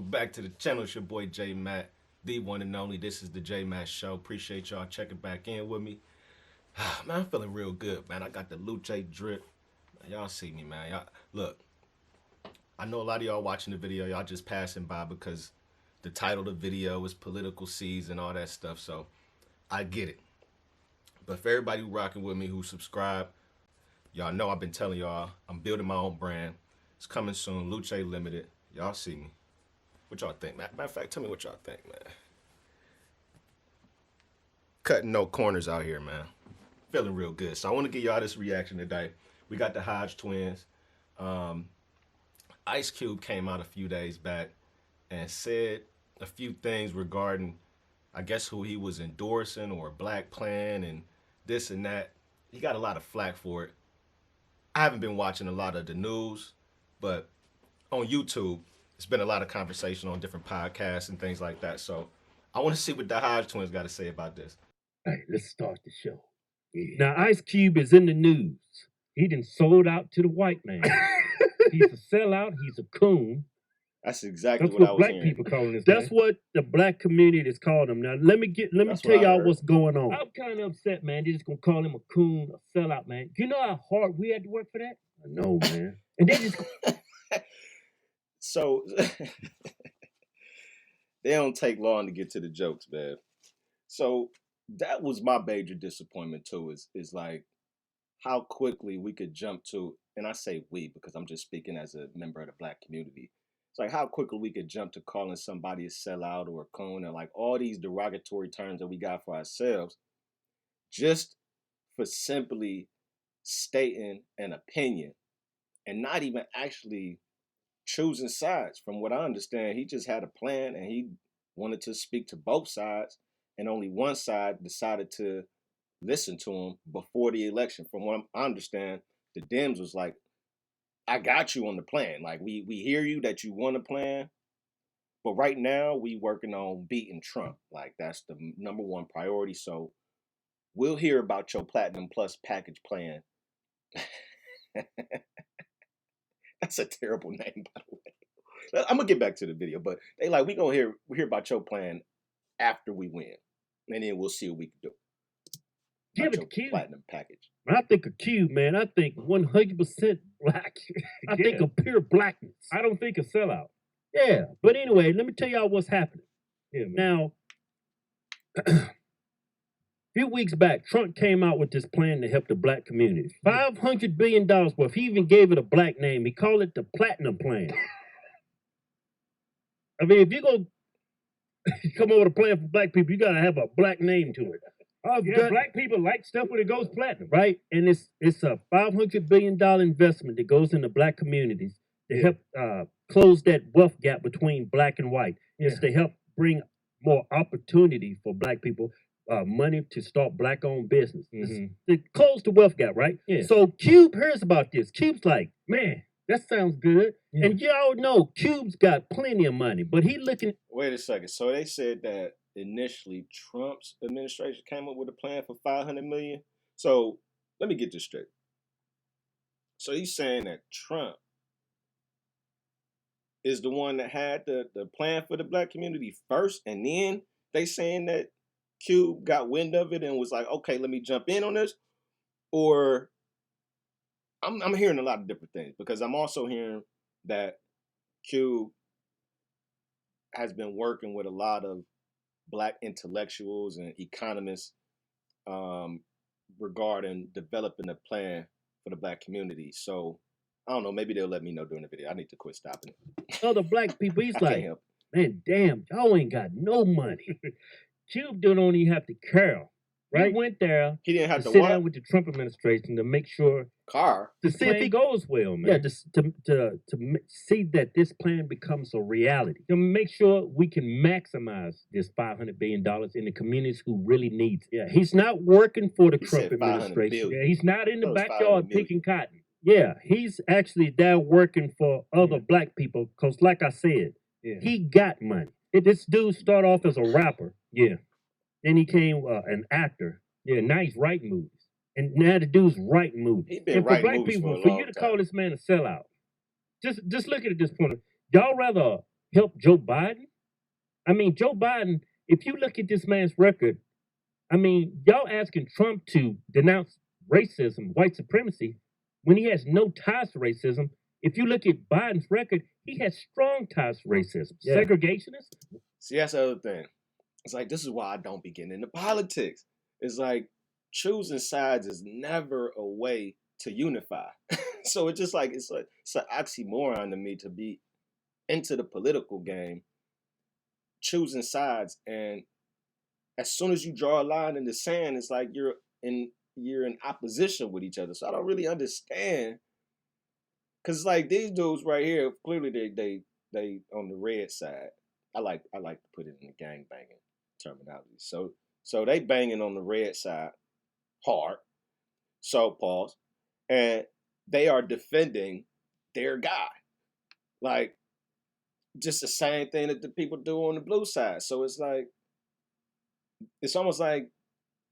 Welcome back to the channel. It's your boy JMatt, the one and only. This is the JMatt Show. Appreciate y'all checking back in with me. Man, I'm feeling real good, man. I got the Luce drip. Y'all see me, man. Y'all look. I know a lot of y'all watching the video. Y'all just passing by because the title of the video is political season, all that stuff. So I get it. But for everybody who rocking with me, who subscribe, y'all know I've been telling y'all I'm building my own brand. It's coming soon. Luce Limited. Y'all see me. What y'all think, man? Matter of fact, tell me what y'all think, man. Cutting no corners out here, man. Feeling real good. So I want to give y'all this reaction today. We got the Hodge twins. Ice Cube came out a few days back and said a few things regarding, I guess, who he was endorsing or Black Plan and this and that. He got a lot of flack for it. I haven't been watching a lot of the news, but on YouTube, it's been a lot of conversation on different podcasts and things like that. So I want to see what the Hodge twins got to say about this. All right, let's start the show. Yeah. Now, Ice Cube is in the news. He done sold out to the white man. He's a sellout. He's a coon. That's exactly That's what I what was black hearing. people calling this. That's what the black community is calling him. Now, let me tell y'all what's going on. I'm kind of upset, man. They're just gonna call him a coon, a sellout, man. You know how hard we had to work for that? I know, man. And they just so they don't take long to get to the jokes, man. So that was my major disappointment too, is like how quickly we could jump to, and I say we because I'm just speaking as a member of the black community. It's like how quickly we could jump to calling somebody a sellout or a coon and like all these derogatory terms that we got for ourselves just for simply stating an opinion and not even actually choosing sides. From what I understand, he just had a plan and he wanted to speak to both sides, and only one side decided to listen to him before the election. From what I understand, the Dems was like, I got you on the plan. Like, we hear you that you want a plan, but right now we working on beating Trump. Like, that's the number one priority. So we'll hear about your Platinum Plus package plan. That's a terrible name, by the way. I'm gonna get back to the video, but they like, we hear about your plan after we win, and then we'll see what we can do. give it to Cube. Platinum package. When I think of Cube, man, I think 100% black. I think of pure blackness. I don't think of sellout. Yeah, but anyway, let me tell y'all what's happening. Yeah, now, a few weeks back, Trump came out with this plan to help the black community. $500 billion worth. He even gave it a black name. He called it the Platinum Plan. I mean, if you're going to come over with a plan for black people, you got to have a black name to it. Black people like stuff when it goes platinum, right? And it's a $500 billion investment that goes into black communities to help close that wealth gap between black and white. It's to help bring more opportunity for black people, money to start black-owned business. To close the wealth gap, right? Yeah. So Cube hears about this. Cube's like, man, that sounds good. Yeah. And y'all know Cube's got plenty of money, but he looking... Wait a second. So they said that initially Trump's administration came up with a plan for $500 million. So let me get this straight. So he's saying that Trump is the one that had the plan for the black community first, and then they saying that Cube got wind of it and was like, okay, let me jump in on this? Or I'm hearing a lot of different things, because I'm also hearing that Cube has been working with a lot of black intellectuals and economists regarding developing a plan for the black community. So I don't know, maybe they'll let me know during the video. I need to quit stopping it. Other black people, he's like, man, damn, y'all ain't got no money. Cube don't only have to care, right? He went there. He didn't have to sit down with the Trump administration to make sure to see if it goes well, man. Yeah, to see that this plan becomes a reality. To make sure we can maximize this $500 billion in the communities who really needs it. Yeah, he's not working for the Trump administration. Yeah, he's not in the backyard picking cotton. Yeah, he's actually there working for other black people, because like I said, he got money. This dude started off as a rapper. Yeah. Then he became an actor. Yeah, now he's writing movies. And now the dude's writing movies. And for black people, for you to call this man a sellout, just look at it at this point. Y'all rather help Joe Biden? I mean, Joe Biden, if you look at this man's record, I mean, y'all asking Trump to denounce racism, white supremacy, when he has no ties to racism. If you look at Biden's record, he has strong ties to racism. Yeah. Segregationist. See, that's the other thing. It's like, this is why I don't be getting into politics. It's like, choosing sides is never a way to unify. So it's just like, it's an oxymoron to me to be into the political game, choosing sides, and as soon as you draw a line in the sand, it's like you're in opposition with each other. So I don't really understand, because like these dudes right here, clearly they on the red side. I like to put it in the gang banging terminology. So they banging on the red side hard. So pause, and they are defending their guy, like just the same thing that the people do on the blue side. So it's like, it's almost like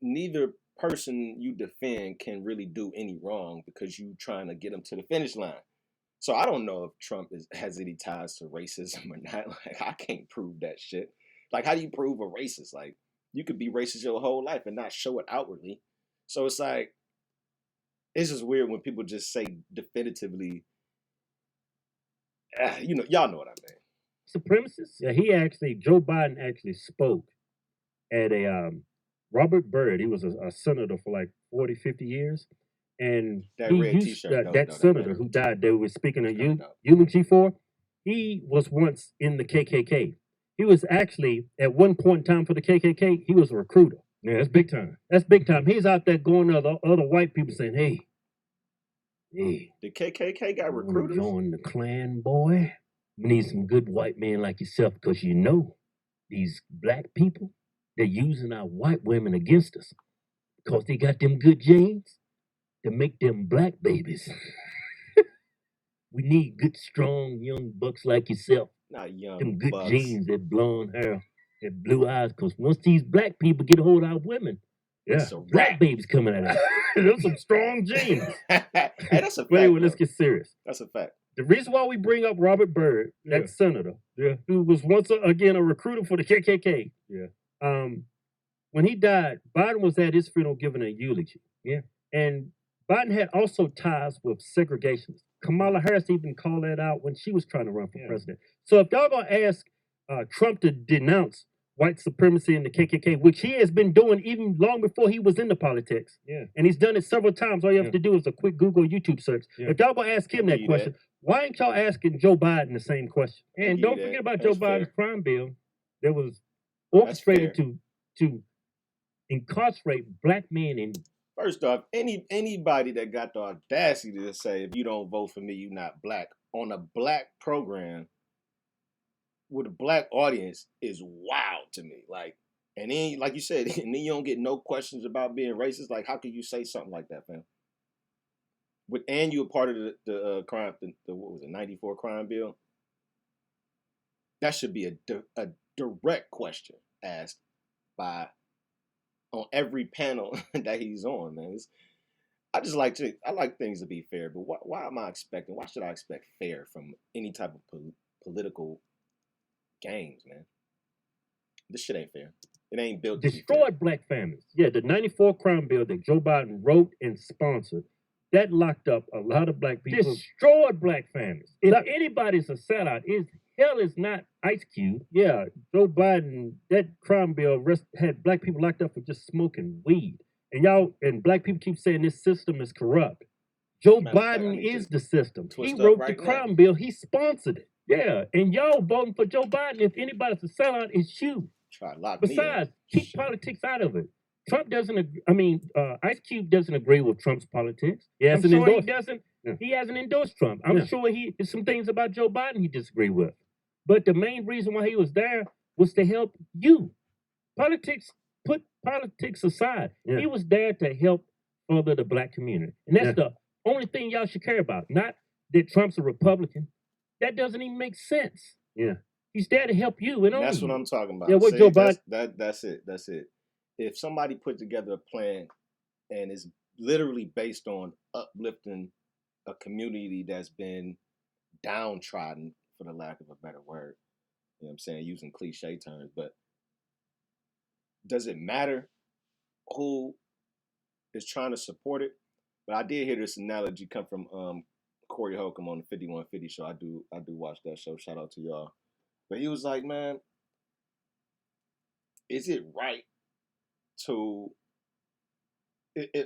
neither person you defend can really do any wrong because you trying to get them to the finish line. So I don't know if Trump has any ties to racism or not. Like, I can't prove that shit. Like, how do you prove a racist? Like, you could be racist your whole life and not show it outwardly. So it's like, it's just weird when people just say definitively, y'all know what I mean. Supremacists? Yeah, Joe Biden actually spoke at a Robert Byrd. He was a senator for like 40, 50 years. And that red t-shirt, that senator who died, they were speaking of eulogy for, he was once in the KKK. He was actually, at one point in time for the KKK, he was a recruiter. Yeah, that's big time. That's big time. He's out there going to other white people saying, hey, the KKK got recruiters? Join the Klan, boy. We need some good white men like yourself, because these black people, they're using our white women against us because they got them good genes to make them black babies. We need good, strong, young bucks like yourself. Not young them good bucks. genes, that blonde hair, that blue eyes. Because once these black people get a hold of our women, black babies coming out of it. Those some strong genes. Hey, that's a fact. But anyway, let's get serious. That's a fact. The reason why we bring up Robert Byrd, that senator, who was once again a recruiter for the KKK. When he died, Biden was at his funeral giving a eulogy. Yeah. And Biden had also ties with segregationists. Kamala Harris even called that out when she was trying to run for president. So if y'all gonna ask Trump to denounce white supremacy in the KKK, which he has been doing even long before he was into politics, and he's done it several times. All you have to do is a quick Google, YouTube search. If y'all gonna ask him that question, why ain't y'all asking Joe Biden the same question? And don't forget about Joe Biden's crime bill that was orchestrated to incarcerate black men in. First off, anybody that got the audacity to say, if you don't vote for me, you're not black, on a black program with a black audience is wild to me. Like, and then, like you said, and then you don't get no questions about being racist. Like, how can you say something like that, fam? And you're a part of the crime, what was it, 94 crime bill? That should be a direct question asked on every panel that he's on, man. I like things to be fair, but why should I expect fair from any type of political games, man? This shit ain't fair. It ain't built to destroyed black families. Yeah, the 94 crime bill that Joe Biden wrote and sponsored, that locked up a lot of black people. Destroyed black families. If anybody's a sellout, hell is not Ice Cube. Yeah, Joe Biden, that crime bill had black people locked up for just smoking weed. And black people keep saying this system is corrupt. Joe Biden is the system. He wrote the crime bill. He sponsored it. Yeah, and y'all voting for Joe Biden. If anybody's a sellout, it's you. Besides, keep politics out of it. Trump doesn't. Ice Cube doesn't agree with Trump's politics. He hasn't endorsed Trump. I'm sure there's some things about Joe Biden he disagrees with. But the main reason why he was there was to help you. Put politics aside. He was there to help further the black community. And that's the only thing y'all should care about. Not that Trump's a Republican. That doesn't even make sense. Yeah. He's there to help you. That's what I'm talking about. Yeah, what Joe Biden? That's it. If somebody put together a plan and is literally based on uplifting a community that's been downtrodden, for the lack of a better word, I'm saying, using cliche terms, but does it matter who is trying to support it? But I did hear this analogy come from Corey Holcomb on the 5150 show. I do watch that show. Shout out to y'all. But he was like, man, is it right to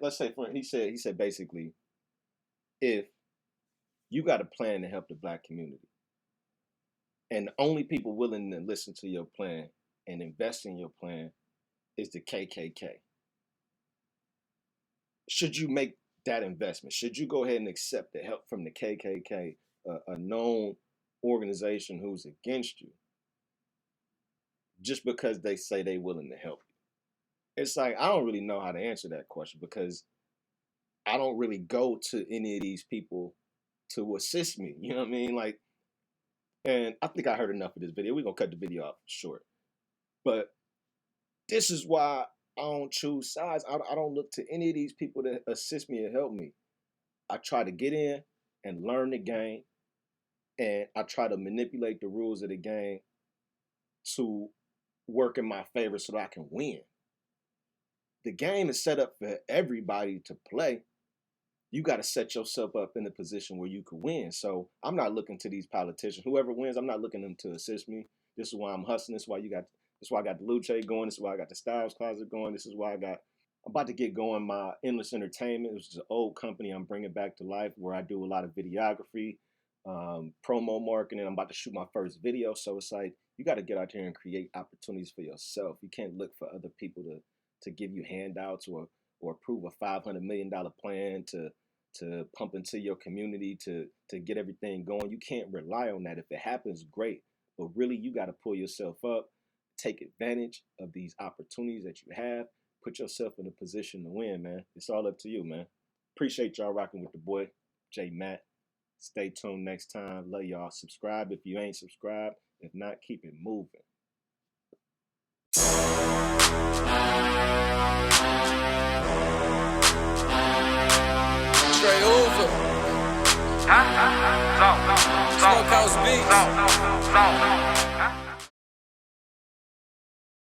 let's say he said basically, if you got a plan to help the Black community, and the only people willing to listen to your plan and invest in your plan is the KKK, should you make that investment? Should you go ahead and accept the help from the KKK, a known organization who's against you, just because they say they're willing to help you? It's like, I don't really know how to answer that question, because I don't really go to any of these people to assist me. You know what I mean? Like, and I think I heard enough of this video. We're going to cut the video off short. But this is why I don't choose sides. I don't look to any of these people to assist me or help me. I try to get in and learn the game, and I try to manipulate the rules of the game to work in my favor so that I can win. The game is set up for everybody to play. You got to set yourself up in a position where you can win. So I'm not looking to these politicians. Whoever wins, I'm not looking them to assist me. This is why I'm hustling. This is why I got the Luce going. This is why I got the Styles Closet going. This is why I'm about to get going my Endless Entertainment, which is an old company I'm bringing back to life, where I do a lot of videography, promo marketing. I'm about to shoot my first video. So it's like, you got to get out here and create opportunities for yourself. You can't look for other people to give you handouts or approve a $500 million plan to pump into your community to get everything going. You can't rely on that. If it happens, great. But really, you got to pull yourself up, take advantage of these opportunities that you have, put yourself in a position to win, man. It's all up to you, man. Appreciate y'all rocking with the boy, JMatt. Stay tuned next time. Love y'all. Subscribe if you ain't subscribed. If not, keep it moving. Straight over. Smokehouse beats.